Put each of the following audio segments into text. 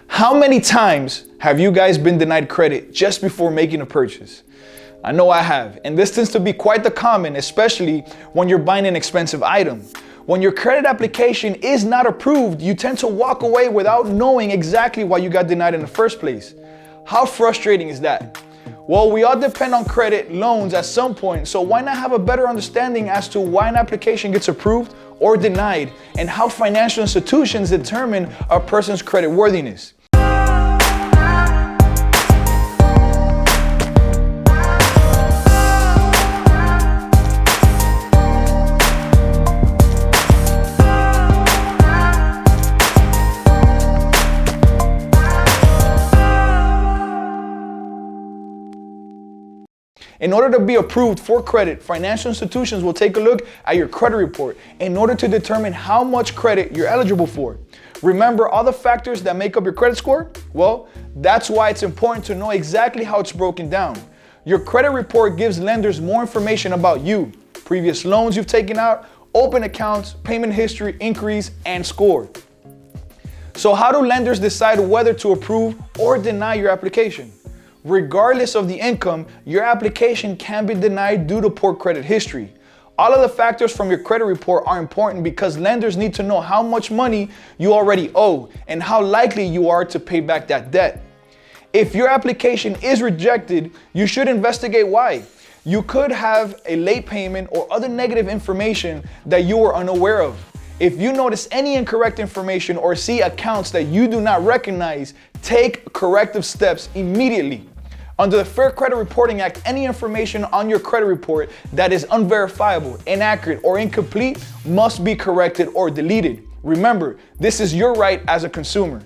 How many times have you guys been denied credit just before making a purchase? I know I have, and this tends to be quite the common, especially when you're buying an expensive item. When your credit application is not approved, you tend to walk away without knowing exactly why you got denied in the first place. How frustrating is that? Well, we all depend on credit loans at some point, so why not have a better understanding as to why an application gets approved or denied, and how financial institutions determine a person's credit worthiness. In order to be approved for credit, financial institutions will take a look at your credit report in order to determine how much credit you're eligible for. Remember all the factors that make up your credit score? Well, that's why it's important to know exactly how it's broken down. Your credit report gives lenders more information about you, previous loans you've taken out, open accounts, payment history, inquiries, and score. So how do lenders decide whether to approve or deny your application? Regardless of the income, your application can be denied due to poor credit history. All of the factors from your credit report are important because lenders need to know how much money you already owe and how likely you are to pay back that debt. If your application is rejected, you should investigate why. You could have a late payment or other negative information that you were unaware of. If you notice any incorrect information or see accounts that you do not recognize, take corrective steps immediately. Under the Fair Credit Reporting Act, any information on your credit report that is unverifiable, inaccurate, or incomplete must be corrected or deleted. Remember, this is your right as a consumer.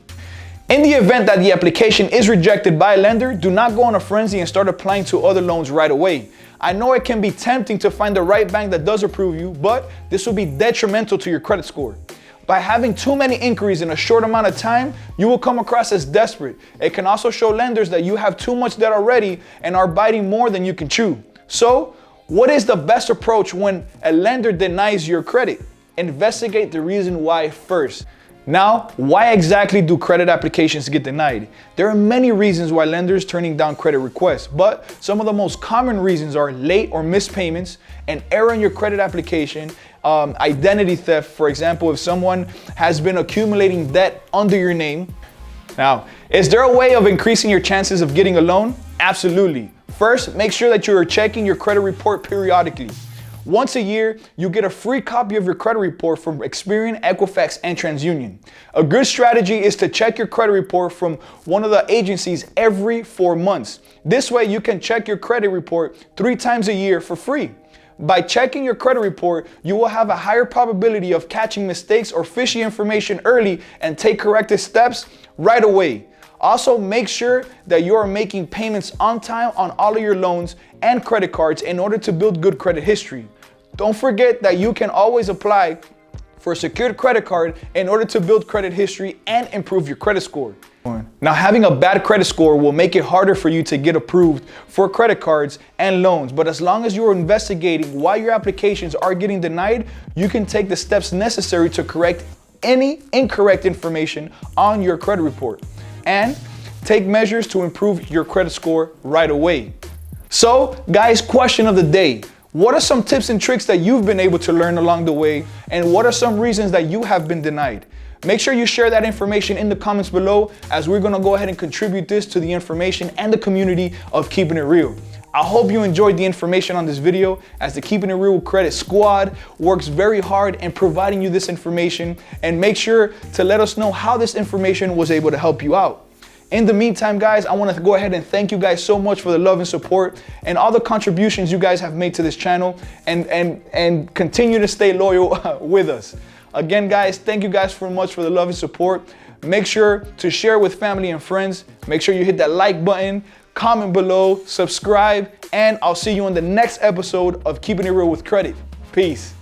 In the event that the application is rejected by a lender, do not go on a frenzy and start applying to other loans right away. I know it can be tempting to find the right bank that does approve you, but this will be detrimental to your credit score. By having too many inquiries in a short amount of time, you will come across as desperate. It can also show lenders that you have too much debt already and are biting more than you can chew. So, what is the best approach when a lender denies your credit? Investigate the reason why first. Now, why exactly do credit applications get denied? There are many reasons why lenders turning down credit requests, but some of the most common reasons are late or missed payments, an error in your credit application, identity theft. For example, if someone has been accumulating debt under your name. Now, is there a way of increasing your chances of getting a loan? Absolutely. First, make sure that you are checking your credit report periodically. Once a year, you get a free copy of your credit report from Experian, Equifax, and TransUnion. A good strategy is to check your credit report from one of the agencies every 4 months. This way, you can check your credit report 3 times a year for free. By checking your credit report, you will have a higher probability of catching mistakes or fishy information early and take corrective steps right away. Also, make sure that you are making payments on time on all of your loans and credit cards in order to build good credit history. Don't forget that you can always apply for a secured credit card in order to build credit history and improve your credit score. Now, having a bad credit score will make it harder for you to get approved for credit cards and loans, but as long as you are investigating why your applications are getting denied, you can take the steps necessary to correct any incorrect information on your credit report and take measures to improve your credit score right away. So, guys, question of the day. What are some tips and tricks that you've been able to learn along the way, and what are some reasons that you have been denied? Make sure you share that information in the comments below, as we're gonna go ahead and contribute this to the information and the community of Keeping It Real. I hope you enjoyed the information on this video, as the Keeping It Real Credit Squad works very hard in providing you this information, and make sure to let us know how this information was able to help you out. In the meantime, guys, I want to go ahead and thank you guys so much for the love and support and all the contributions you guys have made to this channel, and continue to stay loyal with us. Again, guys, thank you guys so much for the love and support. Make sure to share with family and friends. Make sure you hit that like button, comment below, subscribe, and I'll see you on the next episode of Keeping It Real with Credit. Peace.